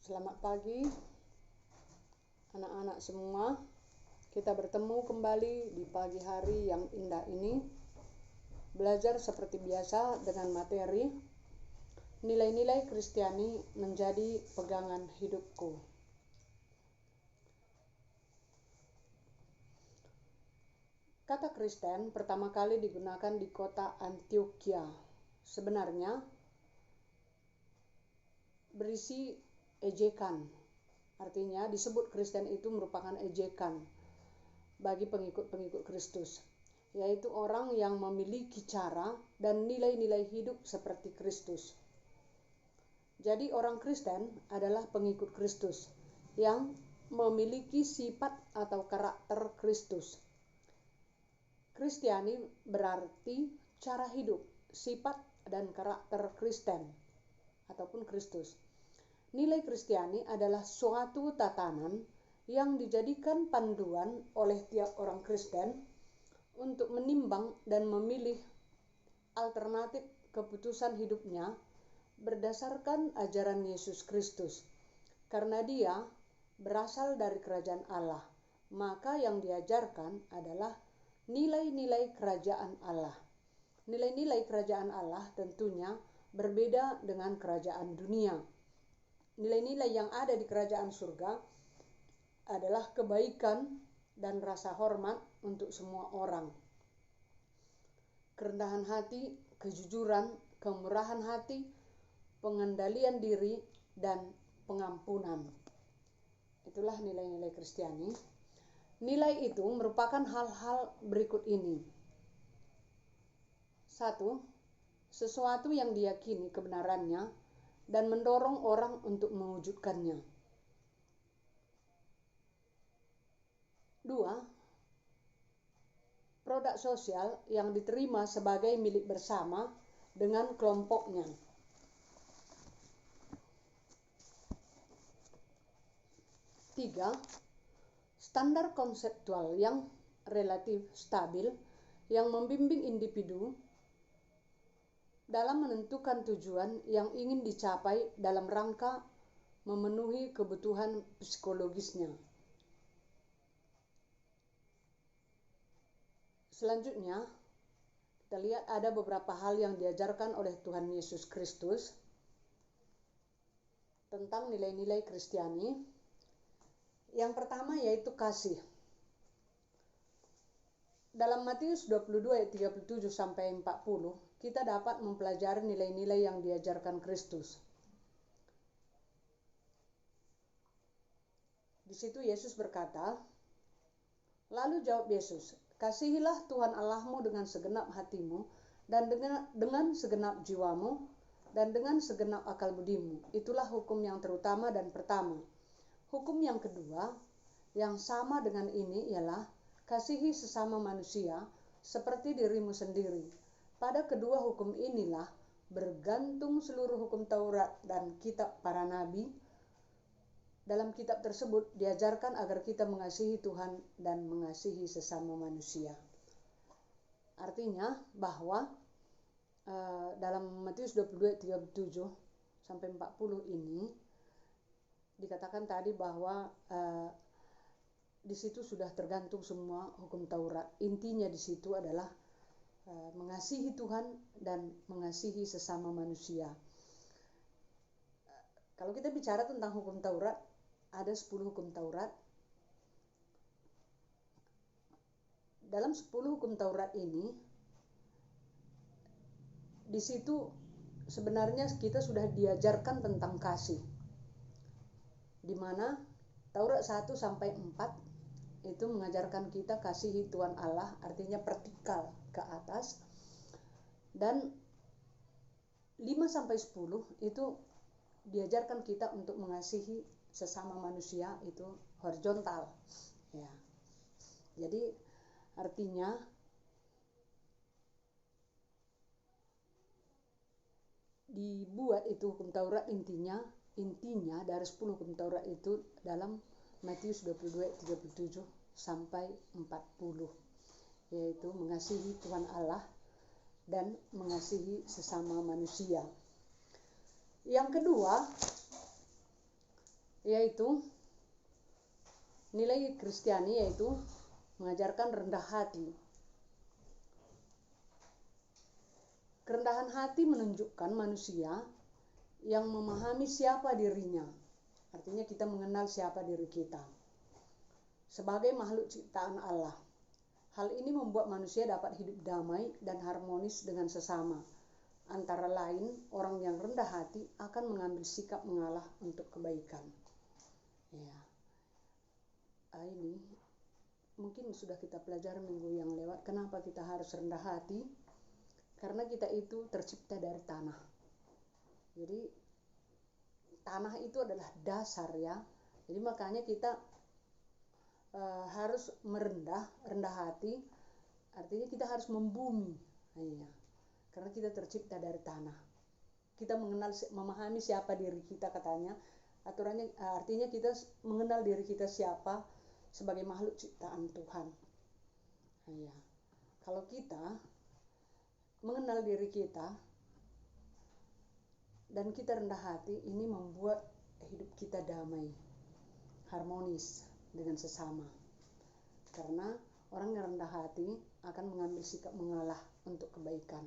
Selamat pagi anak-anak semua. Kita bertemu kembali di pagi hari yang indah ini. Belajar seperti biasa dengan materi nilai-nilai Kristiani menjadi pegangan hidupku. Kata Kristen pertama kali digunakan di kota Antioquia. Sebenarnya berisi ejekan. Artinya disebut Kristen itu merupakan ejekan bagi pengikut-pengikut Kristus, yaitu orang yang memiliki cara dan nilai-nilai hidup seperti Kristus. Jadi orang Kristen adalah pengikut Kristus yang memiliki sifat atau karakter Kristus. Kristiani berarti cara hidup, sifat dan karakter Kristen ataupun Kristus. Nilai Kristiani adalah suatu tatanan yang dijadikan panduan oleh tiap orang Kristen untuk menimbang dan memilih alternatif keputusan hidupnya berdasarkan ajaran Yesus Kristus. Karena dia berasal dari kerajaan Allah, maka yang diajarkan adalah nilai-nilai kerajaan Allah. Nilai-nilai kerajaan Allah tentunya berbeda dengan kerajaan dunia. Nilai-nilai yang ada di kerajaan surga adalah kebaikan dan rasa hormat untuk semua orang. Kerendahan hati, kejujuran, kemurahan hati, pengendalian diri, dan pengampunan. Itulah nilai-nilai Kristiani. Nilai itu merupakan hal-hal berikut ini. 1. Sesuatu yang diyakini kebenarannya dan mendorong orang untuk mewujudkannya. 2. Produk sosial yang diterima sebagai milik bersama dengan kelompoknya. 3. Standar konseptual yang relatif stabil yang membimbing individu dalam menentukan tujuan yang ingin dicapai dalam rangka memenuhi kebutuhan psikologisnya. Selanjutnya, kita lihat ada beberapa hal yang diajarkan oleh Tuhan Yesus Kristus tentang nilai-nilai Kristiani. Yang pertama yaitu kasih. Dalam Matius 22 ayat 37 sampai 40, kita dapat mempelajari nilai-nilai yang diajarkan Kristus. Di situ Yesus berkata, lalu jawab Yesus, kasihilah Tuhan Allahmu dengan segenap hatimu dan dengan segenap jiwamu dan dengan segenap akal budimu. Itulah hukum yang terutama dan pertama. Hukum yang kedua yang sama dengan ini ialah kasihi sesama manusia seperti dirimu sendiri. Pada kedua hukum inilah bergantung seluruh hukum Taurat dan kitab para nabi. Dalam kitab tersebut diajarkan agar kita mengasihi Tuhan dan mengasihi sesama manusia. Artinya bahwa dalam Matius 22 37 sampai 40 ini dikatakan tadi bahwa di situ sudah tergantung semua hukum Taurat. Intinya di situ adalah mengasihi Tuhan dan mengasihi sesama manusia. Kalau kita bicara tentang hukum Taurat, ada 10 hukum Taurat. Dalam 10 hukum Taurat ini, di situ sebenarnya kita sudah diajarkan tentang kasih. Di mana Taurat 1 sampai 4 itu mengajarkan kita kasihi Tuhan Allah, artinya vertikal ke atas. Dan 5 sampai 10 itu diajarkan kita untuk mengasihi sesama manusia, itu horizontal. Ya. Jadi artinya dibuat itu hukum Taurat intinya dari 10 hukum Taurat itu dalam Matius 22 37 sampai 40, yaitu mengasihi Tuhan Allah dan mengasihi sesama manusia. Yang kedua, yaitu nilai Kristiani, yaitu mengajarkan rendah hati. Kerendahan hati menunjukkan manusia yang memahami siapa dirinya. Artinya kita mengenal siapa diri kita sebagai makhluk ciptaan Allah. Hal ini membuat manusia dapat hidup damai dan harmonis dengan sesama. Antara lain, orang yang rendah hati akan mengambil sikap mengalah untuk kebaikan. Ya. Ini mungkin sudah kita pelajari minggu yang lewat. Kenapa kita harus rendah hati? Karena kita itu tercipta dari tanah. Jadi tanah itu adalah dasar ya. Jadi makanya kita harus rendah hati. Artinya kita harus membumi. Ya. Karena kita tercipta dari tanah. Kita memahami siapa diri kita katanya. Aturannya artinya kita mengenal diri kita siapa sebagai makhluk ciptaan Tuhan. Ya. Kalau kita mengenal diri kita dan kita rendah hati, ini membuat hidup kita damai, harmonis dengan sesama. Karena orang yang rendah hati akan mengambil sikap mengalah untuk kebaikan.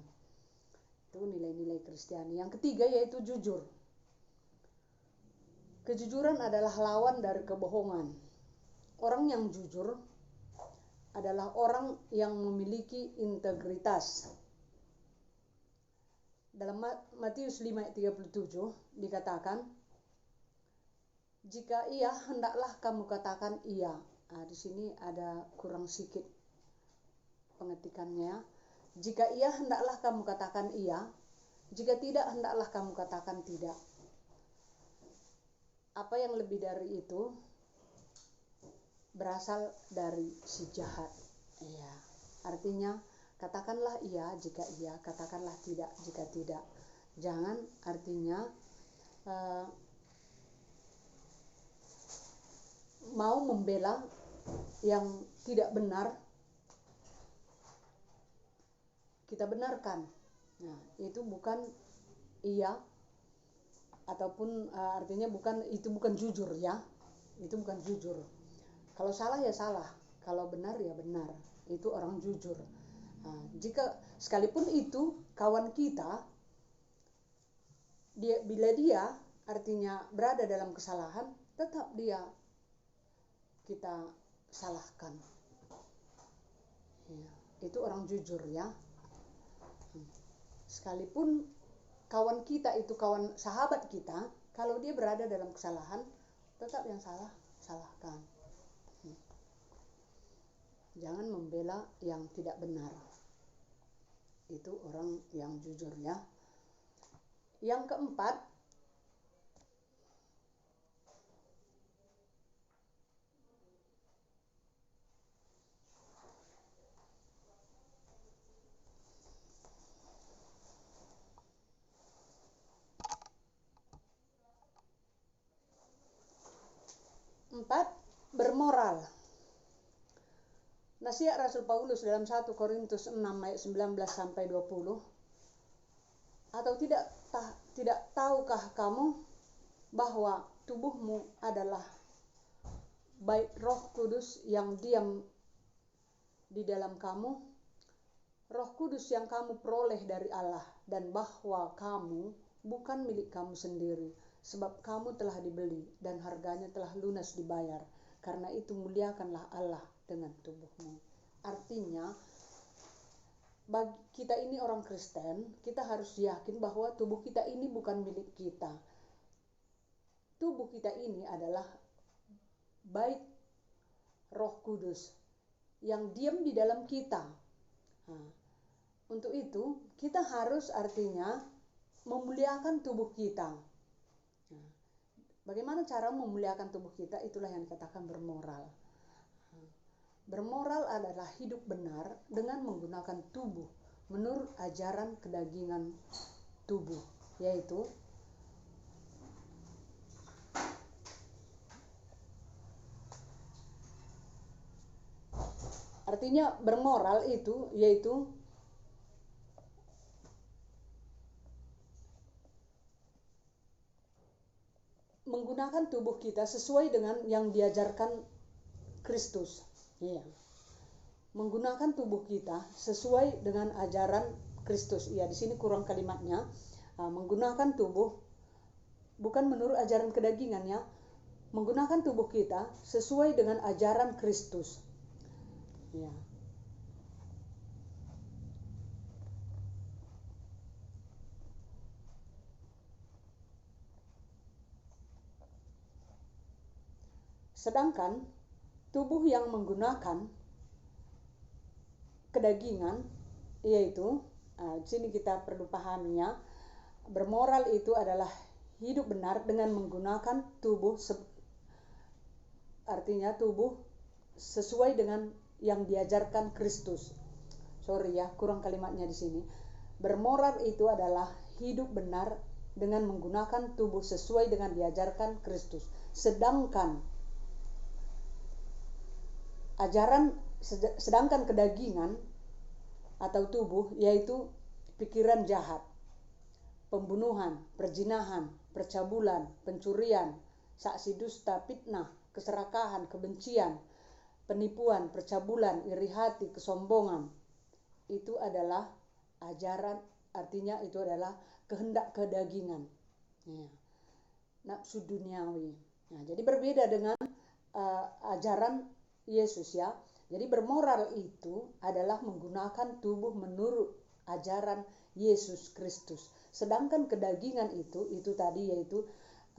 Itu nilai-nilai Kristiani. Yang ketiga yaitu jujur. Kejujuran adalah lawan dari kebohongan. Orang yang jujur adalah orang yang memiliki integritas. Dalam Matius 5:37 dikatakan, jika iya, hendaklah kamu katakan iya. Di sini ada kurang sedikit pengetikannya. Jika iya, hendaklah kamu katakan iya. Jika tidak, hendaklah kamu katakan tidak. Apa yang lebih dari itu berasal dari si jahat. Ya, artinya katakanlah iya jika iya, katakanlah tidak jika tidak. Jangan artinya mau membela yang tidak benar, kita benarkan. Nah, itu bukan iya, ataupun artinya itu bukan jujur ya. Itu bukan jujur. Kalau salah ya salah, kalau benar ya benar. Itu orang jujur. Nah, jika sekalipun itu kawan kita, bila dia artinya berada dalam kesalahan, tetap dia kita salahkan. Ya, itu orang jujur ya. Sekalipun kawan kita itu kawan sahabat kita, kalau dia berada dalam kesalahan, tetap yang salahkan. Jangan membela yang tidak benar. Itu orang yang jujur ya. Yang keempat, bermoral. Nasihat Rasul Paulus dalam 1 Korintus 6 ayat 19 sampai 20. Atau tidak tahukah kamu bahwa tubuhmu adalah bait Roh Kudus yang diam di dalam kamu, Roh Kudus yang kamu peroleh dari Allah, dan bahwa kamu bukan milik kamu sendiri, sebab kamu telah dibeli dan harganya telah lunas dibayar. Karena itu muliakanlah Allah dengan tubuhmu. Artinya, bagi kita ini orang Kristen, kita harus yakin bahwa tubuh kita ini bukan milik kita. Tubuh kita ini adalah bait Roh Kudus yang diam di dalam kita. Nah, untuk itu kita harus artinya memuliakan tubuh kita. Nah, bagaimana cara memuliakan tubuh kita? Itulah yang dikatakan bermoral. Bermoral adalah hidup benar dengan menggunakan tubuh menurut ajaran kedagingan tubuh, yaitu artinya bermoral itu yaitu menggunakan tubuh kita sesuai dengan yang diajarkan Kristus. Iya. Menggunakan tubuh kita sesuai dengan ajaran Kristus. Iya, di sini kurang kalimatnya. Menggunakan tubuh bukan menurut ajaran kedagingannya, menggunakan tubuh kita sesuai dengan ajaran Kristus. Ya. Sedangkan tubuh yang menggunakan kedagingan, yaitu, di sini kita perlu pahaminya, bermoral itu adalah hidup benar dengan menggunakan tubuh, artinya tubuh sesuai dengan yang diajarkan Kristus. Sorry ya, kurang kalimatnya di sini. Bermoral itu adalah hidup benar dengan menggunakan tubuh sesuai dengan diajarkan Kristus. Sedangkan kedagingan atau tubuh yaitu pikiran jahat, pembunuhan, perzinahan, percabulan, pencurian, saksi dusta, fitnah, keserakahan, kebencian, penipuan, percabulan, iri hati, kesombongan. Itu adalah ajaran, artinya itu adalah kehendak kedagingan, ya, nafsu duniawi. Nah, jadi berbeda dengan ajaran Yesus ya. Jadi bermoral itu adalah menggunakan tubuh menurut ajaran Yesus Kristus. Sedangkan kedagingan itu tadi yaitu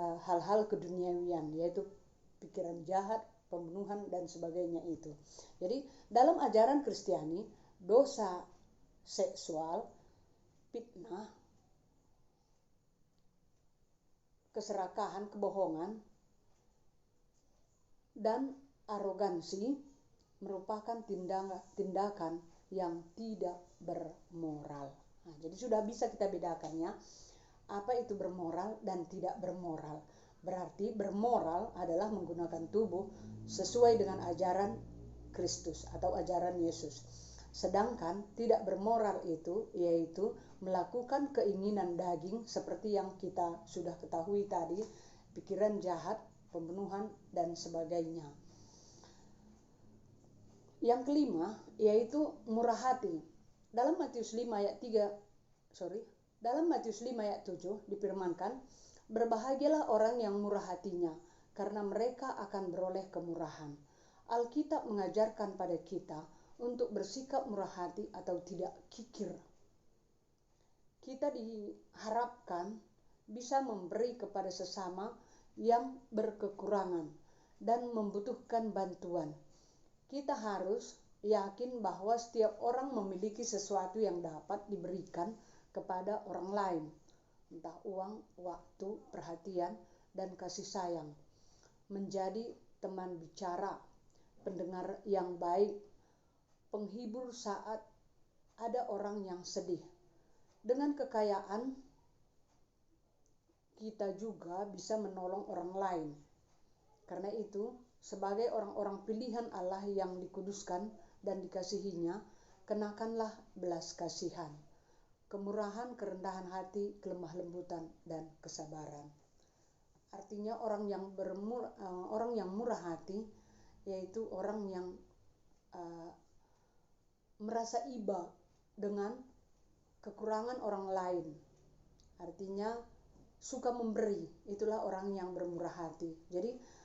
hal-hal keduniawian, yaitu pikiran jahat, pembunuhan dan sebagainya itu. Jadi dalam ajaran Kristiani, dosa seksual, fitnah, keserakahan, kebohongan, dan arogansi merupakan tindakan yang tidak bermoral. Nah, jadi sudah bisa kita bedakannya apa itu bermoral dan tidak bermoral. Berarti bermoral adalah menggunakan tubuh sesuai dengan ajaran Kristus atau ajaran Yesus. Sedangkan tidak bermoral itu yaitu melakukan keinginan daging seperti yang kita sudah ketahui tadi, pikiran jahat, pembunuhan dan sebagainya. Yang kelima yaitu murah hati. Dalam Matius 5 ayat 7 difirmankan, berbahagialah orang yang murah hatinya, karena mereka akan beroleh kemurahan. Alkitab mengajarkan pada kita untuk bersikap murah hati atau tidak kikir. Kita diharapkan bisa memberi kepada sesama yang berkekurangan dan membutuhkan bantuan. Kita harus yakin bahwa setiap orang memiliki sesuatu yang dapat diberikan kepada orang lain, entah uang, waktu, perhatian, dan kasih sayang. Menjadi teman bicara, pendengar yang baik, penghibur saat ada orang yang sedih. Dengan kekayaan, kita juga bisa menolong orang lain. Karena itu, sebagai orang-orang pilihan Allah yang dikuduskan dan dikasihinya, kenakanlah belas kasihan, kemurahan, kerendahan hati, kelemah lembutan, dan kesabaran. Artinya orang yang murah hati yaitu orang yang merasa iba dengan kekurangan orang lain. Artinya suka memberi, itulah orang yang bermurah hati. Jadi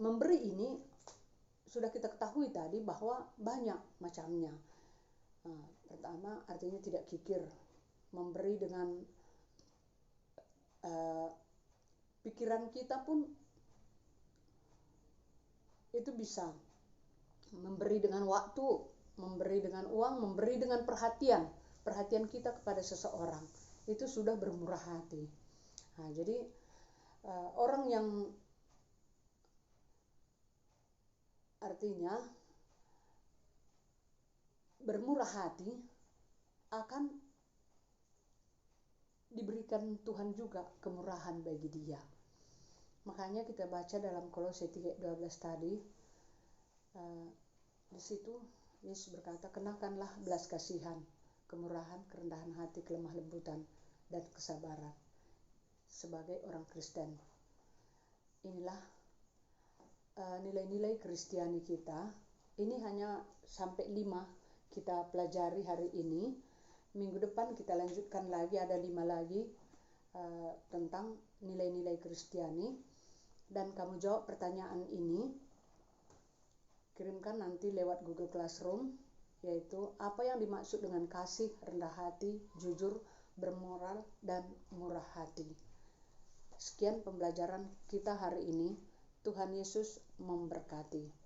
memberi ini sudah kita ketahui tadi bahwa banyak macamnya. Pertama, artinya tidak kikir, memberi dengan pikiran kita pun itu bisa. Memberi dengan waktu, memberi dengan uang, memberi dengan perhatian kita kepada seseorang, itu sudah bermurah hati. Nah, jadi orang yang artinya bermurah hati akan diberikan Tuhan juga kemurahan bagi dia. Makanya kita baca dalam Kolose 3:12 tadi, di situ Yesus berkata, kenakanlah belas kasihan, kemurahan, kerendahan hati, kelemah lembutan, dan kesabaran sebagai orang Kristen. inilah nilai-nilai Kristiani kita. Ini hanya sampai 5 kita pelajari hari ini. Minggu depan kita lanjutkan lagi, ada 5 lagi tentang nilai-nilai Kristiani. Dan kamu jawab pertanyaan ini, kirimkan nanti lewat Google Classroom, yaitu apa yang dimaksud dengan kasih, rendah hati, jujur, bermoral, dan murah hati. Sekian pembelajaran kita hari ini. Tuhan Yesus memberkati.